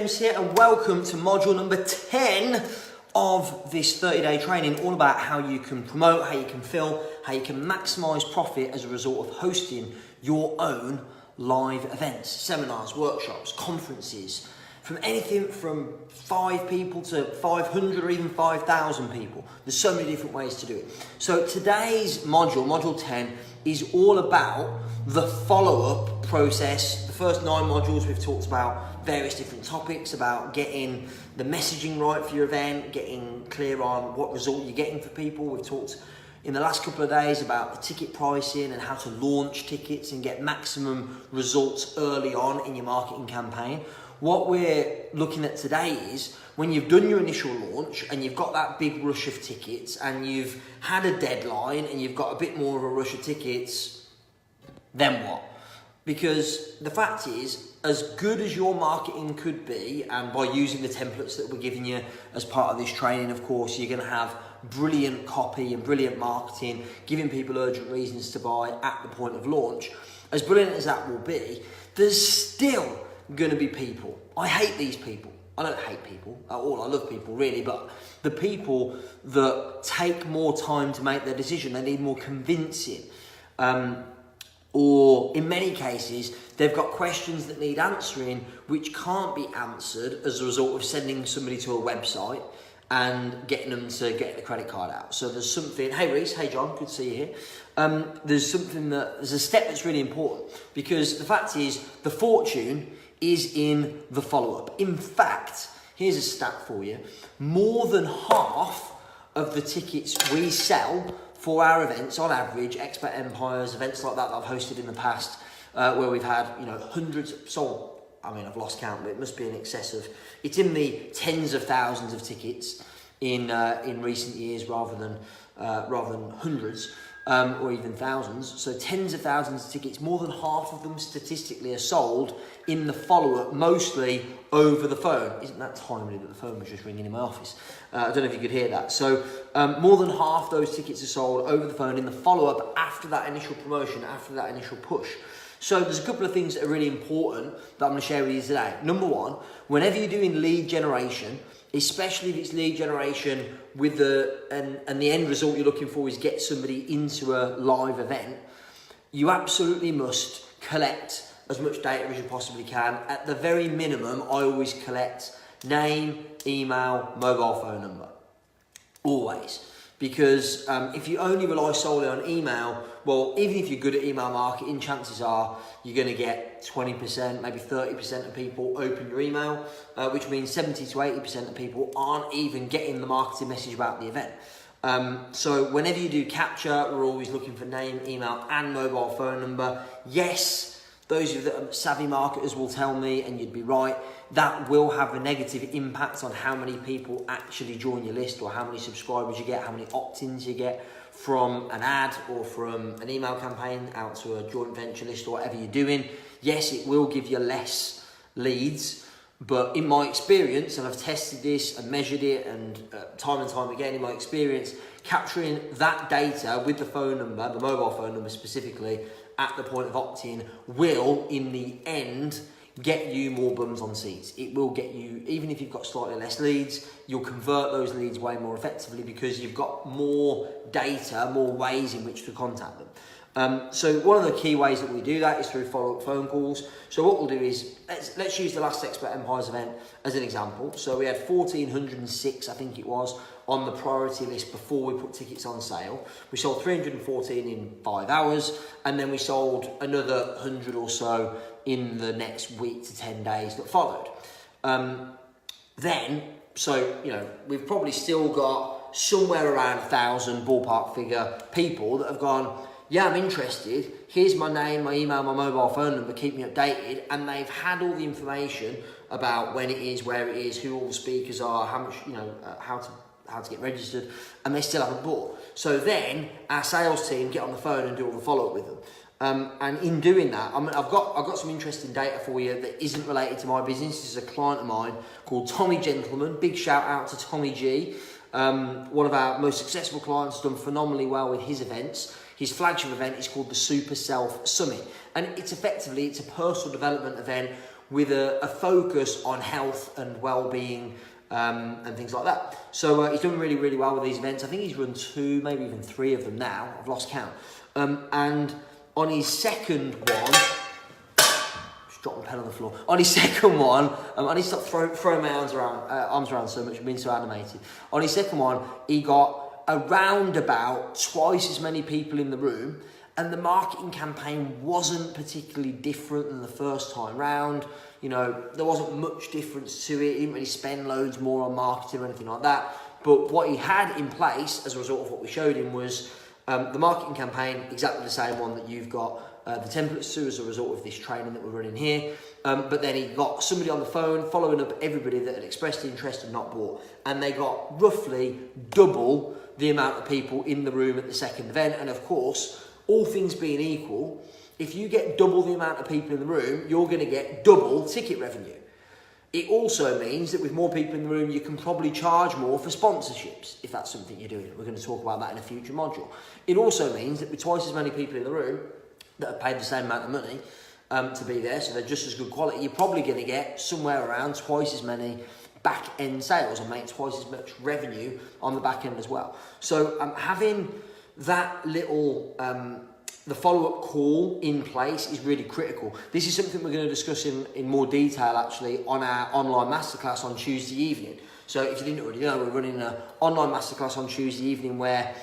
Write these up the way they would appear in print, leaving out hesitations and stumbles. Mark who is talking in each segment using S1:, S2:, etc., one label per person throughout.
S1: James here, and welcome to module number 10 of this 30-day training, all about how you can promote, how you can fill, how you can maximize profit as a result of hosting your own live events, seminars, workshops, conferences, from anything from 5 people to 500 or even 5,000 people. There's so many different ways to do it. So today's module 10, is all about the follow-up process. The first 9 modules we've talked about various different topics, about getting the messaging right for your event, getting clear on what result you're getting for people. We've talked in the last couple of days about the ticket pricing and how to launch tickets and get maximum results early on in your marketing campaign. What we're looking at today is when you've done your initial launch and you've got that big rush of tickets and you've had a deadline and you've got a bit more of a rush of tickets, then what? Because the fact is, as good as your marketing could be, and by using the templates that we're giving you as part of this training, of course, you're going to have brilliant copy and brilliant marketing, giving people urgent reasons to buy at the point of launch. As brilliant as that will be, there's still going to be people. I hate these people. I don't hate people at all. I love people really, but the people that take more time to make their decision, they need more convincing. Or in many cases, they've got questions that need answering which can't be answered as a result of sending somebody to a website and getting them to get the credit card out. So there's something, hey Reese, hey John, good to see you here. There's a step that's really important, because the fact is, the fortune is in the follow-up. In fact, here's a stat for you. More than half of the tickets we sell for our events, on average, Expert Empires, events like that I've hosted in the past, where we've had, hundreds sold. I mean, I've lost count, but it must be in excess of, it's in the tens of thousands of tickets in recent years rather than hundreds. Or even thousands, so tens of thousands of tickets, more than half of them statistically are sold in the follow-up, mostly over the phone. Isn't that timely that the phone was just ringing in my office? I don't know if you could hear that. So more than half those tickets are sold over the phone in the follow-up after that initial promotion, after that initial push. So there's a couple of things that are really important that I'm going to share with you today. Number one, whenever you're doing lead generation, especially if it's lead generation with and the end result you're looking for is get somebody into a live event, you absolutely must collect as much data as you possibly can. At the very minimum, I always collect name, email, mobile phone number. Always. Because if you only rely solely on email, well, even if you're good at email marketing, chances are you're going to get 20%, maybe 30% of people open your email, which means 70 to 80% of people aren't even getting the marketing message about the event. So whenever you do capture, we're always looking for name, email, and mobile phone number. Yes, those of you that are savvy marketers will tell me, and you'd be right, that will have a negative impact on how many people actually join your list, or how many subscribers you get, how many opt-ins you get from an ad or from an email campaign out to a joint venture list or whatever you're doing. Yes, it will give you less leads, but in my experience, and I've tested this and measured it, and time again in my experience, capturing that data with the phone number, the mobile phone number specifically, at the point of opt-in will, in the end, get you more bums on seats. It will get you, even if you've got slightly less leads, you'll convert those leads way more effectively because you've got more data, more ways in which to contact them. So one of the key ways that we do that is through follow-up phone calls. So what we'll do is, let's use the last Expert Empires event as an example. So we had 1,406, I think it was, on the priority list before we put tickets on sale. We sold 314 in 5 hours, and then we sold another 100 or so in the next week to 10 days that followed. We've probably still got somewhere around 1,000 ballpark figure people that have gone, yeah, I'm interested, here's my name, my email, my mobile phone number, keep me updated, and they've had all the information about when it is, where it is, who all the speakers are, how much, how to get registered, and they still haven't bought. So then our sales team get on the phone and do all the follow-up with them. And in doing that, I've got some interesting data for you that isn't related to my business. This is a client of mine called Tommy Gentleman. Big shout out to Tommy G. One of our most successful clients, has done phenomenally well with his events. His flagship event is called the Super Self Summit. And it's a personal development event with a focus on health and well-being and things like that. So he's done really, really well with these events. I think he's run 2, maybe even 3 of them now. I've lost count. And on his second one, just dropped my pen on the floor. On his second one, I need to stop throwing my arms around so much. I've been so animated. On his second one, he got around about twice as many people in the room, and the marketing campaign wasn't particularly different than the first time round. You know, there wasn't much difference to it. He didn't really spend loads more on marketing or anything like that. But what he had in place as a result of what we showed him was the marketing campaign, exactly the same one that you've got the templates to as a result of this training that we're running here. But then he got somebody on the phone following up everybody that had expressed interest and not bought. And they got roughly double the amount of people in the room at the second event. And of course, all things being equal, if you get double the amount of people in the room, you're going to get double ticket revenue. It also means that with more people in the room, you can probably charge more for sponsorships, if that's something you're doing. We're going to talk about that in a future module. It also means that with twice as many people in the room that have paid the same amount of money to be there, so they're just as good quality, you're probably going to get somewhere around twice as many back-end sales and make twice as much revenue on the back end as well. So having that little the follow-up call in place is really critical. This is something we're going to discuss in more detail actually on our online masterclass on Tuesday evening. So if you didn't already know, we're running an online masterclass on Tuesday evening where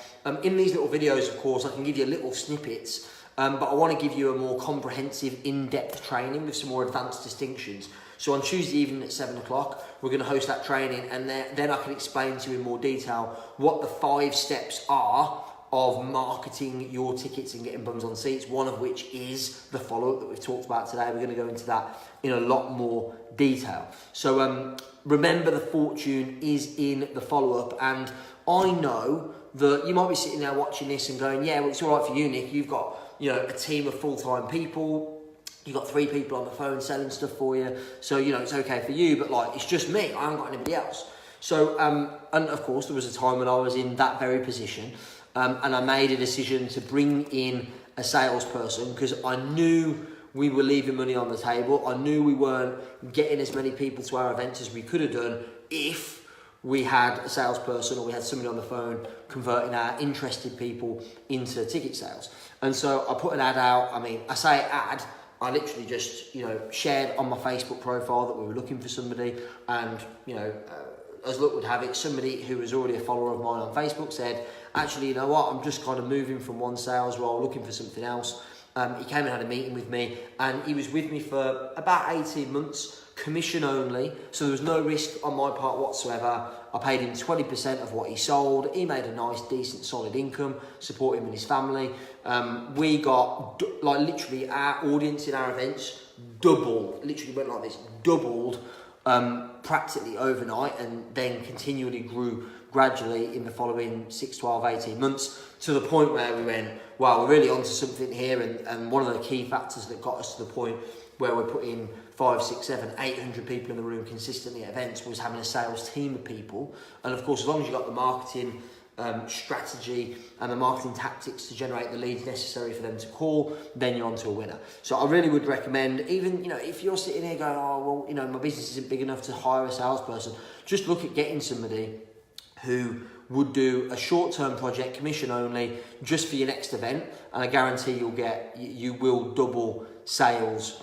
S1: in these little videos, of course, I can give you little snippets, but I want to give you a more comprehensive, in-depth training with some more advanced distinctions. So on Tuesday evening at 7 o'clock, we're going to host that training, and then I can explain to you in more detail what the 5 steps are of marketing your tickets and getting bums on seats, one of which is the follow-up that we've talked about today. We're going to go into that in a lot more detail. So remember, the fortune is in the follow-up, and I know that you might be sitting there watching this and going, yeah, well, it's all right for you, Nick. You've got, you know, a team of full-time people. You've got 3 people on the phone selling stuff for you. So, you know, it's okay for you, but like, it's just me. I haven't got anybody else. So, and of course, there was a time when I was in that very position. And I made a decision to bring in a salesperson because I knew we were leaving money on the table. I knew we weren't getting as many people to our events as we could have done if we had a salesperson or we had somebody on the phone converting our interested people into ticket sales. And so I put an ad out. I mean, I say ad, I literally just, you know, shared on my Facebook profile that we were looking for somebody, and, you know, as luck would have it, somebody who was already a follower of mine on Facebook said, actually, you know what, I'm just kind of moving from one sales role, looking for something else. He came and had a meeting with me, and he was with me for about 18 months, commission only, so there was no risk on my part whatsoever. I paid him 20% of what he sold. He made a nice, decent, solid income, support him and his family. We got, like, literally our audience in our events doubled, literally went like this, doubled practically overnight, and then continually grew gradually in the following 6, 12, 18 months, to the point where we went, wow, we're really onto something here. And one of the key factors that got us to the point where we're putting 5, 6, 7, 800 people in the room consistently at events was having a sales team of people. And of course, as long as you got the marketing strategy and the marketing tactics to generate the leads necessary for them to call, then you're onto a winner. So I really would recommend, even, you know, if you're sitting here going, oh, well, you know, my business isn't big enough to hire a salesperson, just look at getting somebody who would do a short-term project, commission only, just for your next event, and I guarantee you will double sales.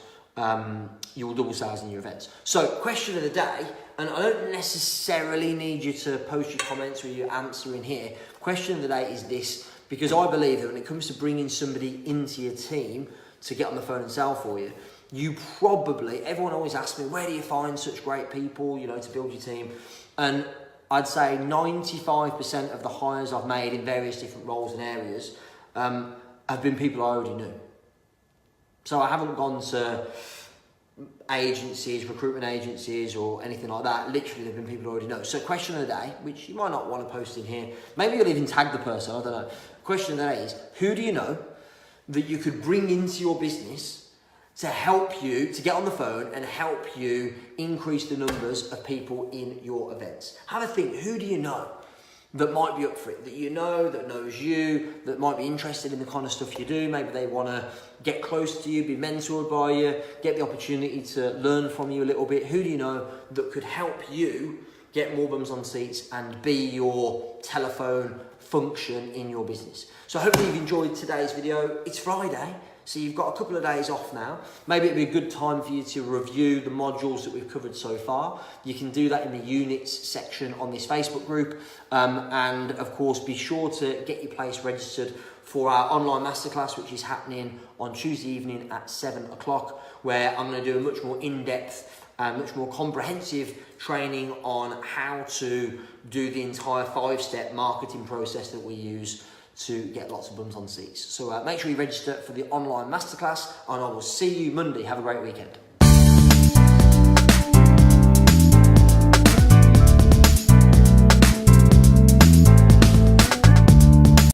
S1: You will double sales in your events. So, question of the day, and I don't necessarily need you to post your comments or your answer in here. Question of the day is this, because I believe that when it comes to bringing somebody into your team to get on the phone and sell for you, you probably, everyone always asks me, where do you find such great people, you know, to build your team? And I'd say 95% of the hires I've made in various different roles and areas have been people I already knew. So I haven't gone to agencies, recruitment agencies or anything like that. Literally, they've been people I already know. So question of the day, which you might not want to post in here, maybe you'll even tag the person, I don't know. Question of the day is, who do you know that you could bring into your business to help you, to get on the phone and help you increase the numbers of people in your events? Have a think, who do you know? that might be up for it, that you know, that knows you, that might be interested in the kind of stuff you do. Maybe they want to get close to you, be mentored by you, get the opportunity to learn from you a little bit. Who do you know that could help you get more bums on seats and be your telephone function in your business? So hopefully you've enjoyed today's video. It's Friday, so you've got a couple of days off now. Maybe it'd be a good time for you to review the modules that we've covered so far. You can do that in the units section on this Facebook group. And of course, be sure to get your place registered for our online masterclass, which is happening on Tuesday evening at 7 o'clock, where I'm going to do a much more in-depth, much more comprehensive training on how to do the entire 5-step marketing process that we use to get lots of bums on seats. So make sure you register for the online masterclass, and I will see you Monday. Have a great weekend.